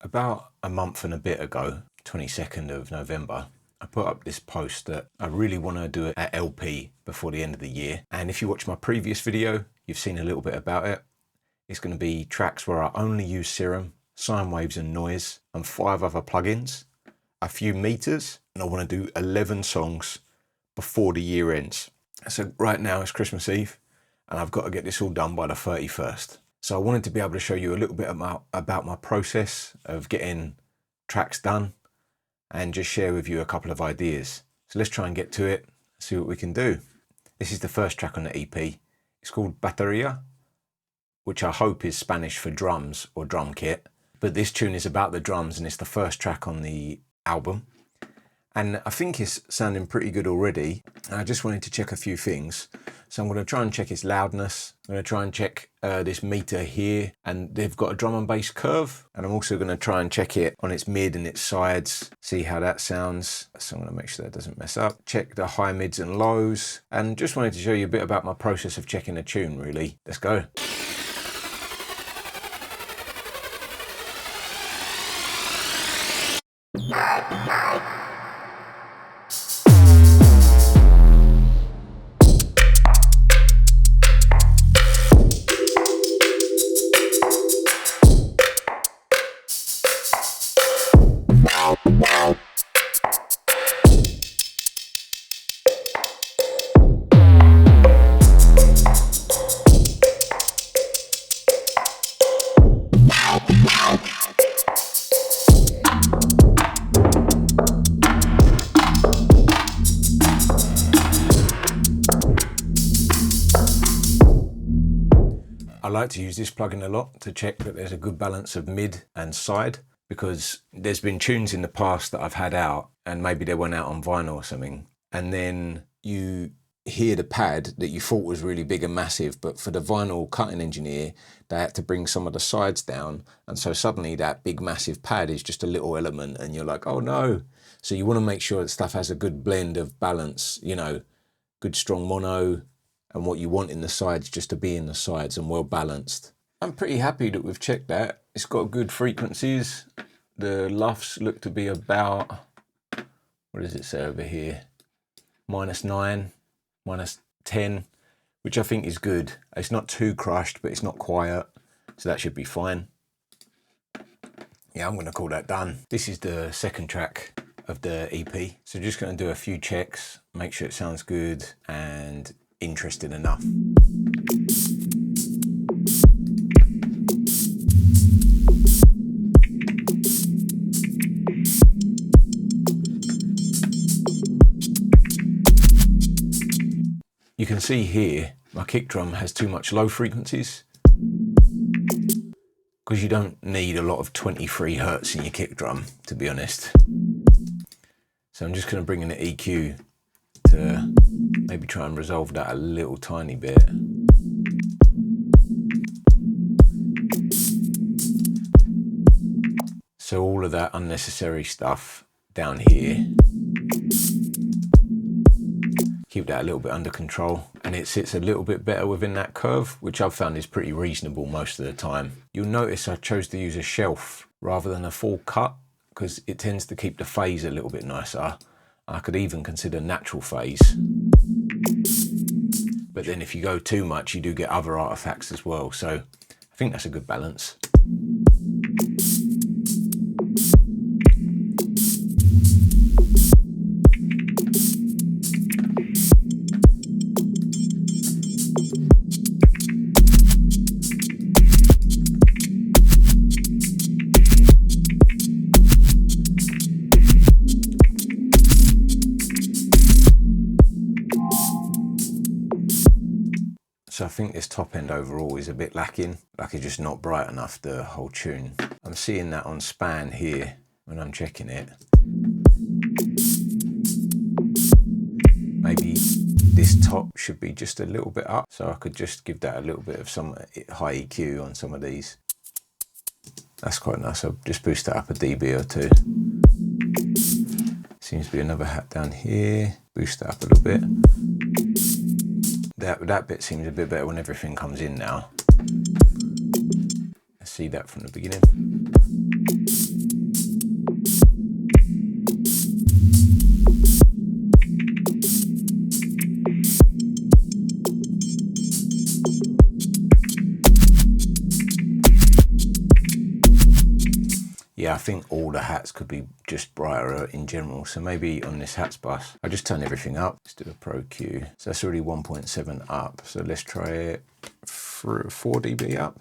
About a month and a bit ago, 22nd of November, I put up this post that I really want to do it at LP before the end of the year. And if you watch my previous video, you've seen a little bit about it. It's going to be tracks where I only use Serum, sine waves and noise, and 5 other plugins, a few meters, and I want to do 11 songs before the year ends. So right now it's Christmas Eve, and I've got to get this all done by the 31st. So I wanted to be able to show you a little bit about my process of getting tracks done and just share with you a couple of ideas. So let's try and get to it, see what we can do. This is the first track on the EP. It's called Batería, which I hope is Spanish for drums or drum kit. But this tune is about the drums and it's the first track on the album. And I think it's sounding pretty good already. And I just wanted to check a few things. So I'm going to try and check its loudness. I'm going to try and check this meter here. And they've got a drum and bass curve. And I'm also going to try and check it on its mid and its sides. See how that sounds. So I'm going to make sure that doesn't mess up. Check the high, mids and lows. And just wanted to show you a bit about my process of checking a tune, really. Let's go. I like to use this plugin a lot to check that there's a good balance of mid and side, because there's been tunes in the past that I've had out and maybe they went out on vinyl or something, and then you hear the pad that you thought was really big and massive, but for the vinyl cutting engineer they had to bring some of the sides down, and so suddenly that big massive pad is just a little element and you're like, oh no. So you want to make sure that stuff has a good blend of balance, you know, good strong mono, and what you want in the sides just to be in the sides and well balanced. I'm pretty happy that we've checked that. It's got good frequencies. The LUFs look to be about, what does it say over here? -9, -10, which I think is good. It's not too crushed, but it's not quiet, so that should be fine. Yeah, I'm gonna call that done. This is the second track of the EP. So just gonna do a few checks, make sure it sounds good and interesting enough. You can see here my kick drum has too much low frequencies, because you don't need a lot of 23 Hertz in your kick drum, to be honest. So I'm just going to bring in the EQ to maybe try and resolve that a little tiny bit. So all of that unnecessary stuff down here, keep that a little bit under control, and it sits a little bit better within that curve, which I've found is pretty reasonable most of the time. You'll notice I chose to use a shelf rather than a full cut, because it tends to keep the phase a little bit nicer. I could even consider natural phase. But then if you go too much, you do get other artifacts as well. So I think that's a good balance. So I think this top end overall is a bit lacking, like it's just not bright enough, the whole tune. I'm seeing that on span here when I'm checking it. Maybe this top should be just a little bit up, so I could just give that a little bit of some high EQ on some of these. That's quite nice. I'll just boost that up a dB or two. Seems to be another hat down here. Boost that up a little bit. That bit seems a bit better when everything comes in now. Let's see that from the beginning. Yeah, I think all the hats could be just brighter in general. So maybe on this hats bus, I just turn everything up. Let's do a Pro Q. So that's already 1.7 up. So let's try it for 4 dB up.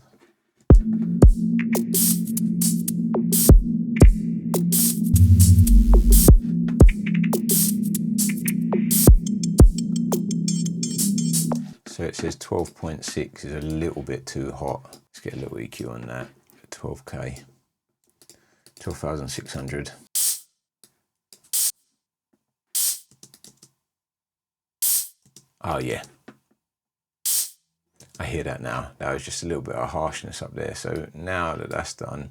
So it says 12.6 is a little bit too hot. Let's get a little EQ on that. 12K. 12,600. Oh yeah. I hear that now. That was just a little bit of harshness up there. So now that that's done,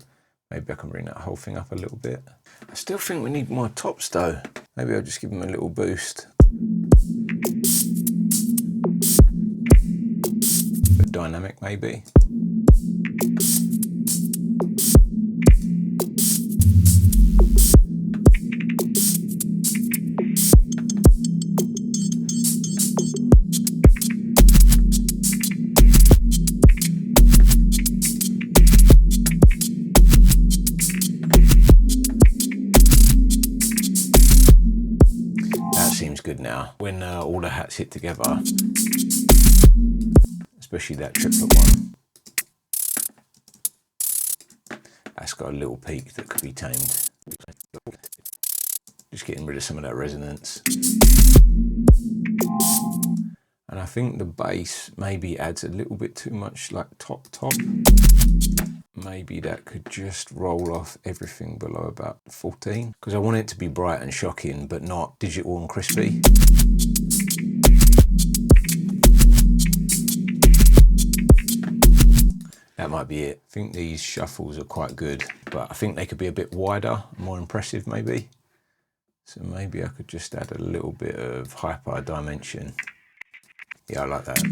maybe I can bring that whole thing up a little bit. I still think we need more tops though. Maybe I'll just give them a little boost. But dynamic maybe. Seems good now. When all the hats hit together, especially that triplet one, that's got a little peak that could be tamed. Just getting rid of some of that resonance. And I think the bass maybe adds a little bit too much like top. Maybe that could just roll off everything below about 14, because I want it to be bright and shocking, but not digital and crispy. That might be it. I think these shuffles are quite good, but I think they could be a bit wider, more impressive maybe. So maybe I could just add a little bit of hyper dimension. Yeah, I like that.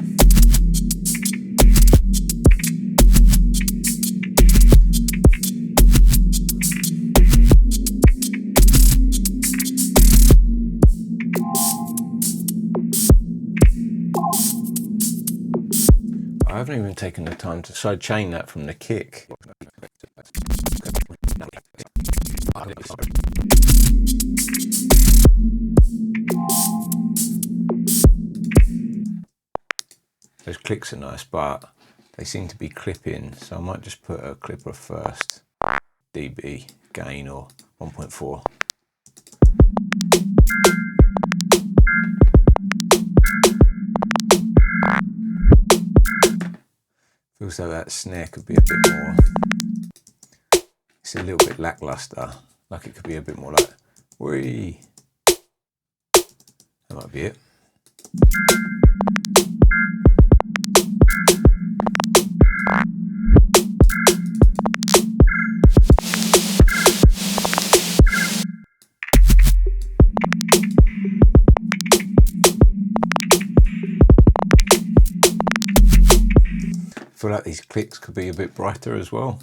I haven't even taken the time to sidechain that from the kick. Those clicks are nice, but they seem to be clipping, so I might just put a clipper first. dB gain or 1.4. Feels like that snare could be a bit more, it's a little bit lackluster, like it could be a bit more like, whee. That might be it. I feel like these clicks could be a bit brighter as well.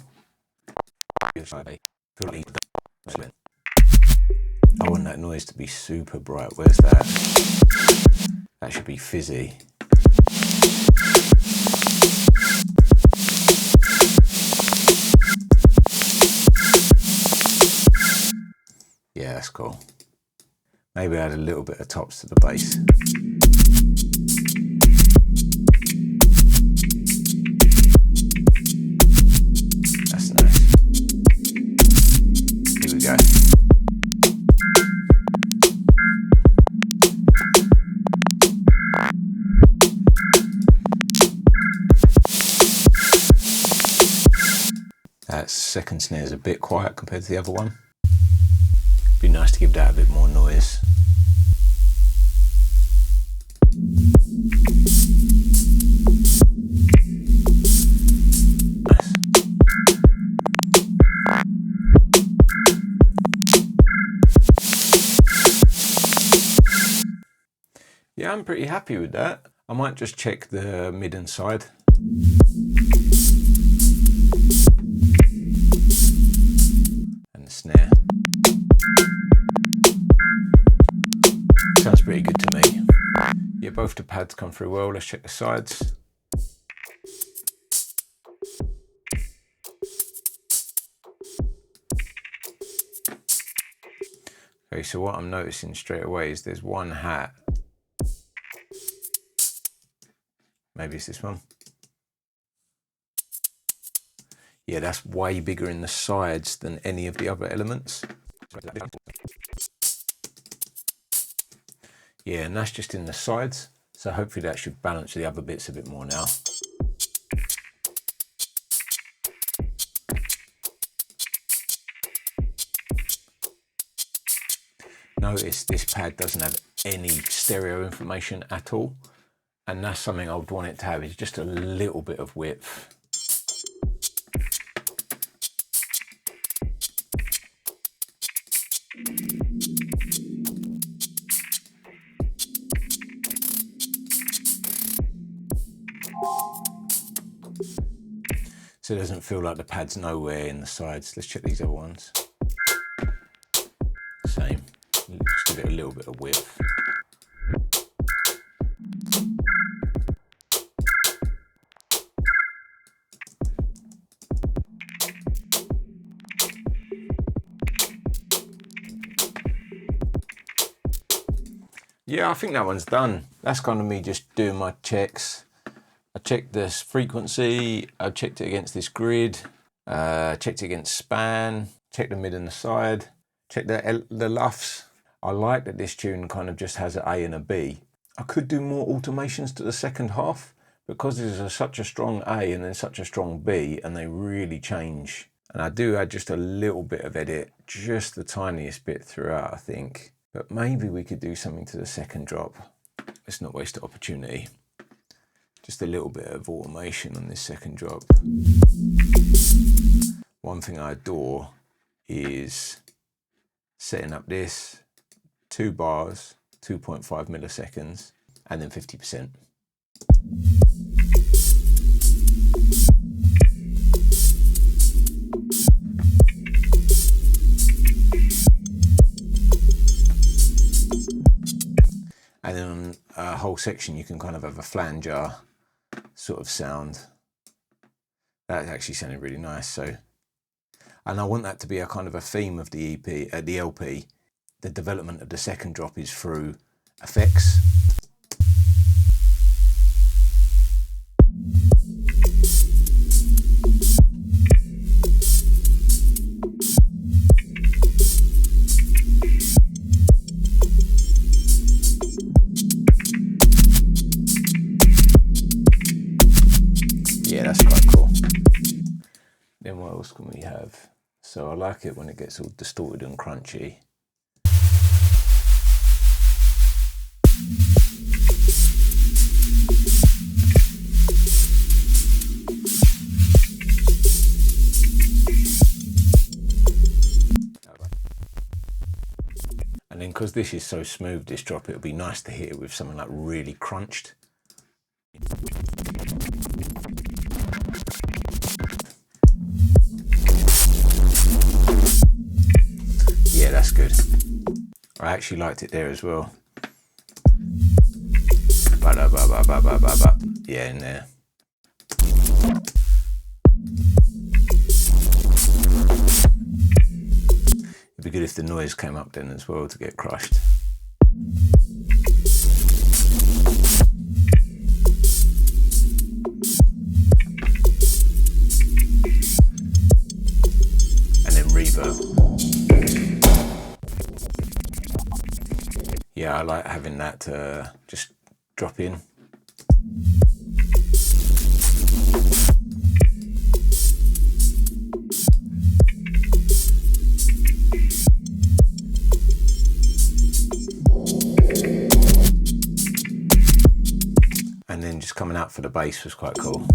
I want that noise to be super bright. Where's that? That should be fizzy. Yeah, that's cool. Maybe add a little bit of tops to the bass. That's nice. Here we go. That second snare is a bit quiet compared to the other one. Be nice to give that a bit more noise. Nice. Yeah, I'm pretty happy with that. I might just check the mid and side. And the snare. Sounds pretty good to me. Yeah, both the pads come through well. Let's check the sides. Okay, so what I'm noticing straight away is there's one hat. Maybe it's this one. Yeah, that's way bigger in the sides than any of the other elements. Yeah, and that's just in the sides. So hopefully that should balance the other bits a bit more now. Notice this pad doesn't have any stereo information at all. And that's something I would want it to have, is just a little bit of width. So it doesn't feel like the pad's nowhere in the sides. Let's check these other ones. Same, just give it a little bit of width. Yeah, I think that one's done. That's kind of me just doing my checks. I checked this frequency, I checked it against this grid, checked it against span, checked the mid and the side, checked the luffs. I like that this tune kind of just has an A and a B. I could do more automations to the second half, because there's such a strong A and then such a strong B, and they really change. And I do add just a little bit of edit, just the tiniest bit throughout, I think. But maybe we could do something to the second drop. Let's not waste the opportunity. Just a little bit of automation on this second drop. One thing I adore is setting up this 2 bars, 2.5 milliseconds, and then 50%. And then on a whole section, you can kind of have a flanger sort of sound. That actually sounded really nice. So, and I want that to be a kind of a theme of the EP, the LP. The development of the second drop is through effects. Yeah, that's quite cool. Then what else can we have? So I like it when it gets all distorted and crunchy. And then because this is so smooth, this drop, it would be nice to hit it with something like really crunched. Yeah, that's good. I actually liked it there as well. Yeah, in there. It'd be good if the noise came up then as well to get crushed. And then reverb. Yeah, I like having that just drop in. And then just coming out for the bass was quite cool.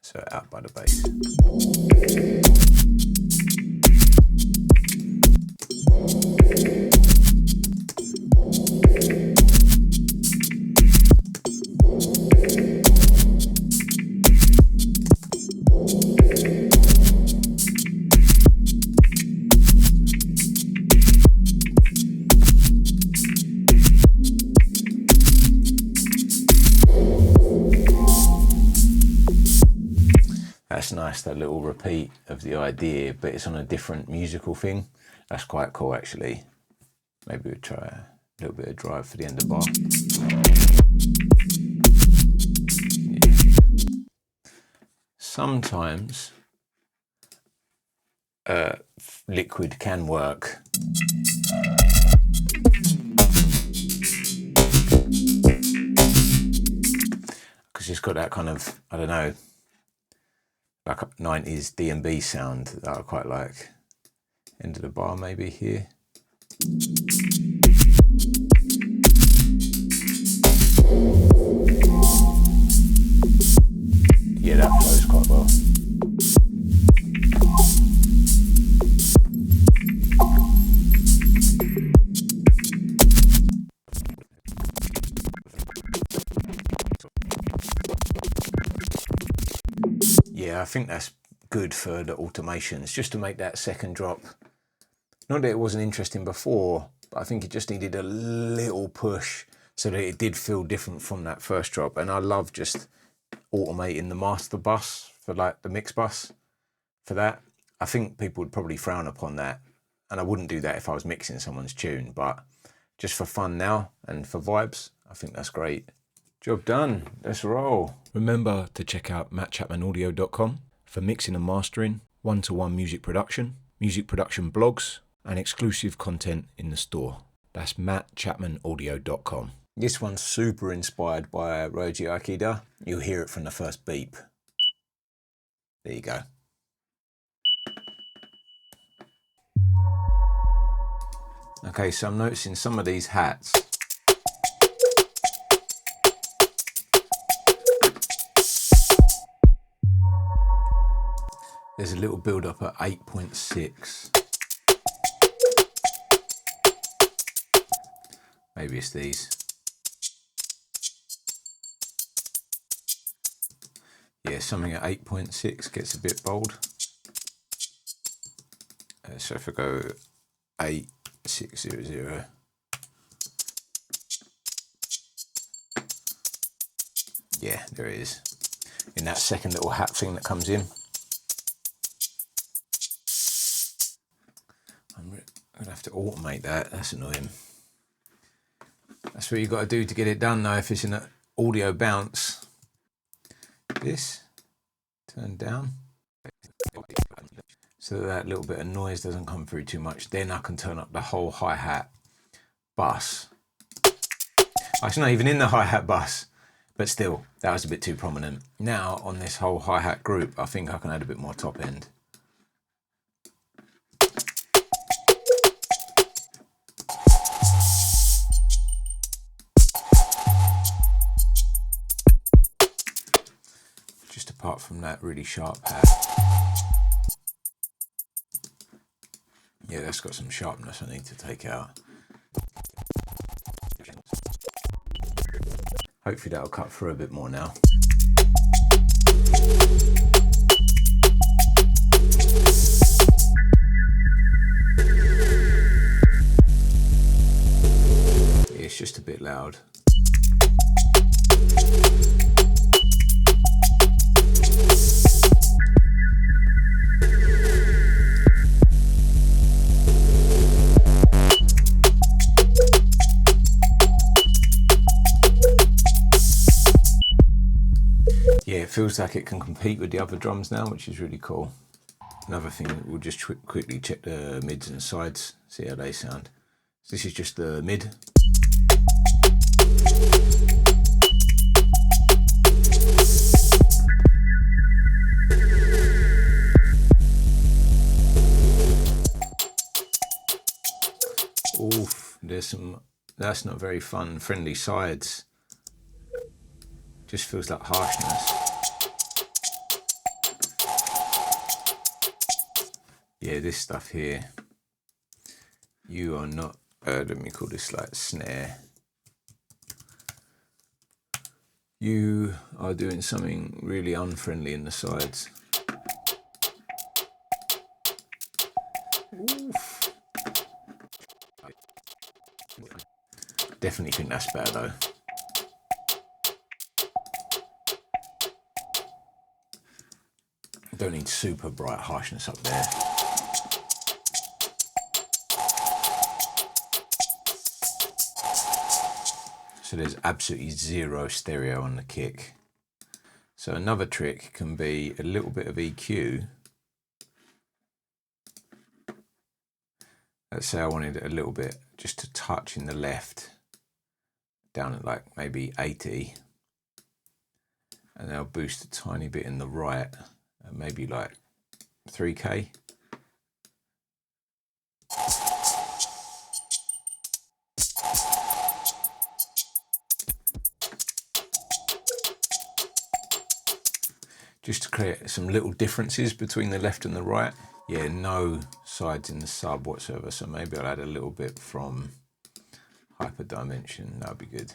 So out by the bass. That's nice, that little repeat of the idea, but it's on a different musical thing. That's quite cool, actually. Maybe we'll try a little bit of drive for the end of bar. Yeah. Sometimes liquid can work. Because it's got that kind of, I don't know, like a 90s D&B sound that I quite like. End of the bar maybe here. Yeah, that flows quite well. Yeah, I think that's good for the automations, just to make that second drop. Not that it wasn't interesting before, but I think it just needed a little push so that it did feel different from that first drop. And I love just automating the master bus for like the mix bus for that. I think people would probably frown upon that, and I wouldn't do that if I was mixing someone's tune, but just for fun now and for vibes, I think that's great. Job done. Let's roll. Remember to check out mattchapmanaudio.com for mixing and mastering, one-to-one music production blogs, and exclusive content in the store. That's mattchapmanaudio.com. This one's super inspired by Roji Akida. You'll hear it from the first beep. There you go. Okay, so I'm noticing some of these hats. There's a little build up at 8.6. Maybe it's these. Yeah, something at 8.6 gets a bit bold. So if I go 8600. Yeah, there it is. In that second little hat thing that comes in. I'm gonna have to automate that. That's annoying. That's what you got to do to get it done though, if it's in an audio bounce. This, turn down. So that little bit of noise doesn't come through too much. Then I can turn up the whole hi-hat bus. It's not even in the hi-hat bus, but still, that was a bit too prominent. Now on this whole hi-hat group, I think I can add a bit more top end. Just apart from that really sharp hat. Yeah, that's got some sharpness I need to take out. Hopefully that'll cut through a bit more now. Yeah, it's just a bit loud. Yeah, it feels like it can compete with the other drums now, which is really cool. Another thing, we'll just quickly check the mids and sides, see how they sound. So this is just the mid. Oof, there's some, that's not very fun, friendly sides. Just feels like harshness. Yeah, this stuff here, you are not, let me call this like snare. You are doing something really unfriendly in the sides. Oof. Definitely think that's better though. don't need super bright harshness up there. So there's absolutely zero stereo on the kick. So another trick can be a little bit of EQ. Let's say I wanted a little bit, just to touch in the left, down at like maybe 80. And then I'll boost a tiny bit in the right, maybe like 3K. Just to create some little differences between the left and the right. Yeah, no sides in the sub whatsoever, so maybe I'll add a little bit from hyperdimension, that would be good.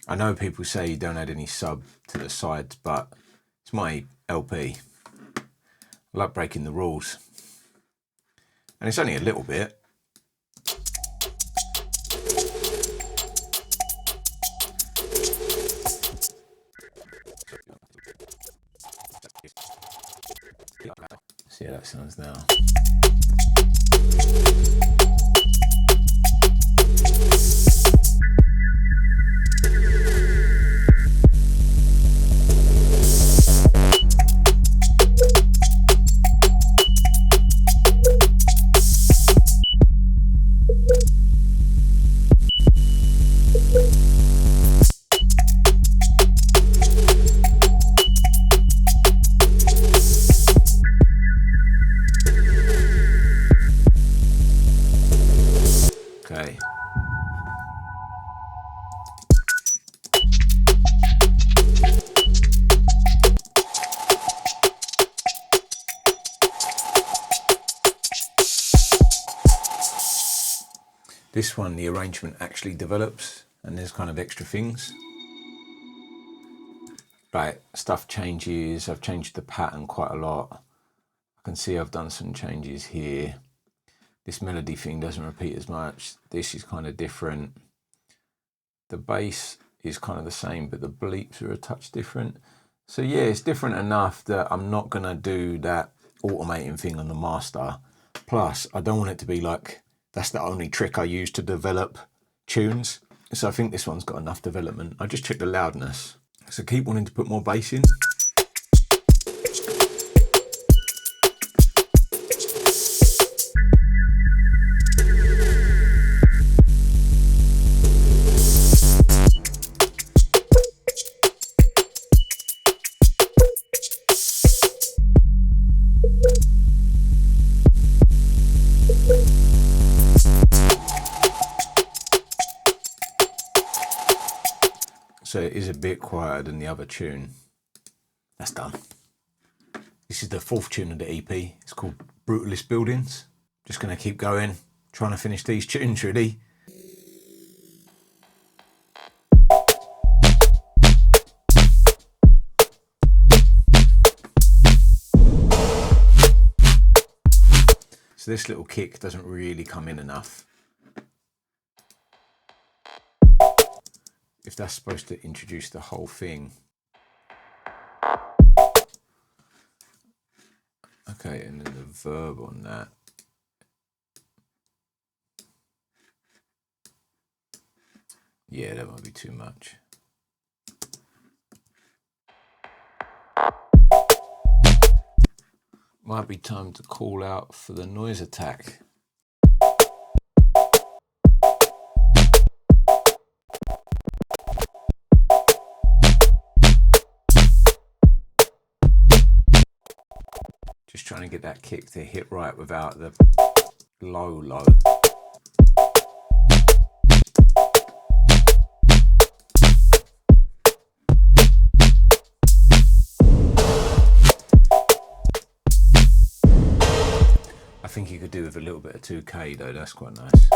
I know people say you don't add any sub to the sides, but it's my LP. I like breaking the rules. And it's only a little bit. See how that sounds now. Okay. This one, the arrangement actually develops and there's kind of extra things. Right, stuff changes. I've changed the pattern quite a lot. I can see I've done some changes here. This melody thing doesn't repeat as much. This is kind of different. The bass is kind of the same, but the bleeps are a touch different. So yeah, it's different enough that I'm not gonna do that automating thing on the master. Plus, I don't want it to be like, that's the only trick I use to develop tunes. So I think this one's got enough development. I just checked the loudness. So keep wanting to put more bass in. So it is a bit quieter than the other tune. That's done. This is the fourth tune of the EP. It's called Brutalist Buildings. Just gonna keep going, trying to finish these tunes really. So this little kick doesn't really come in enough. If that's supposed to introduce the whole thing. Okay, and then the verb on that. Yeah, that might be too much. Might be time to call out for the noise attack. Just trying to get that kick to hit right without the low. I think you could do with a little bit of 2K though, that's quite nice.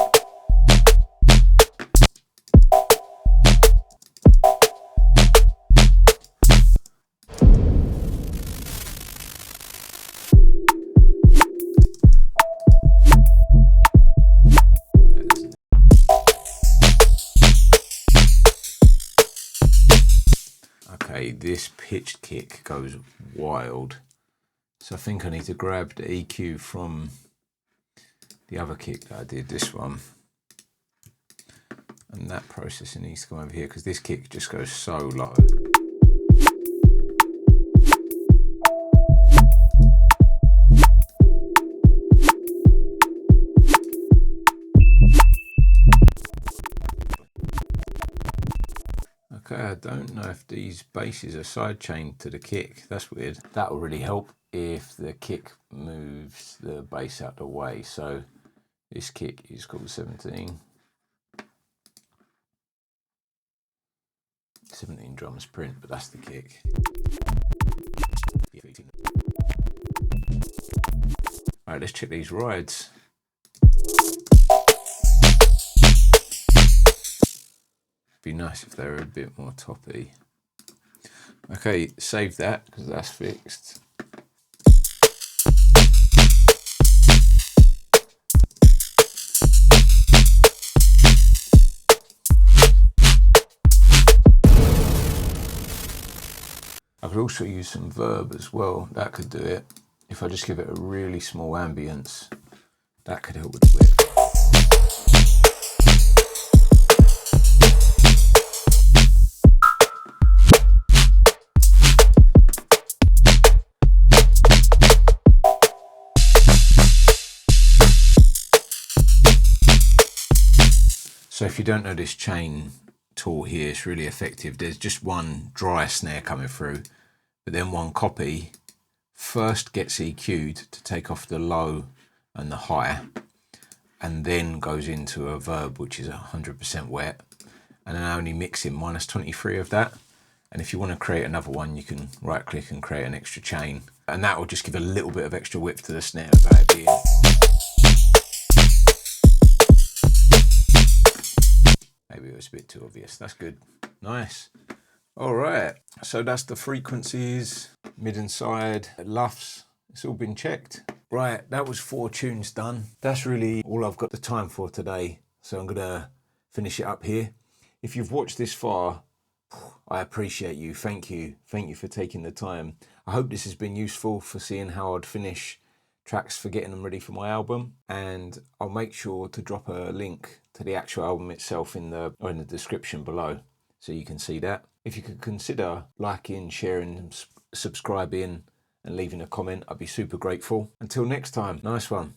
Okay, this pitched kick goes wild. So I think I need to grab the EQ from the other kick that I did, this one. And that processing needs to come over here because this kick just goes so low. Okay, I don't know if these basses are sidechained to the kick. That's weird. That will really help if the kick moves the bass out the way. So this kick is called 17. 17 drums print, but that's the kick. All right, let's check these rides. Be nice if they were a bit more toppy. Okay, save that because that's fixed. I could also use some verb as well. That could do it. If I just give it a really small ambience, that could help with the width. So if you don't know this chain tool here, it's really effective. There's just one dry snare coming through, but then one copy first gets EQ'd to take off the low and the high, and then goes into a verb which is 100% wet, and then I only mix in -23 of that. And if you want to create another one, you can right click and create an extra chain, and that will just give a little bit of extra width to the snare without it being. Maybe it was a bit too obvious. That's good. Nice. All right. So that's the frequencies, mid and side, luffs. It's all been checked. Right. That was 4 tunes done. That's really all I've got the time for today. So I'm going to finish it up here. If you've watched this far, I appreciate you. Thank you. Thank you for taking the time. I hope this has been useful for seeing how I'd finish tracks for getting them ready for my album, and I'll make sure to drop a link to the actual album itself in the description below so you can see that. If you could consider liking, sharing, subscribing and leaving a comment, I'd be super grateful. Until next time, nice one.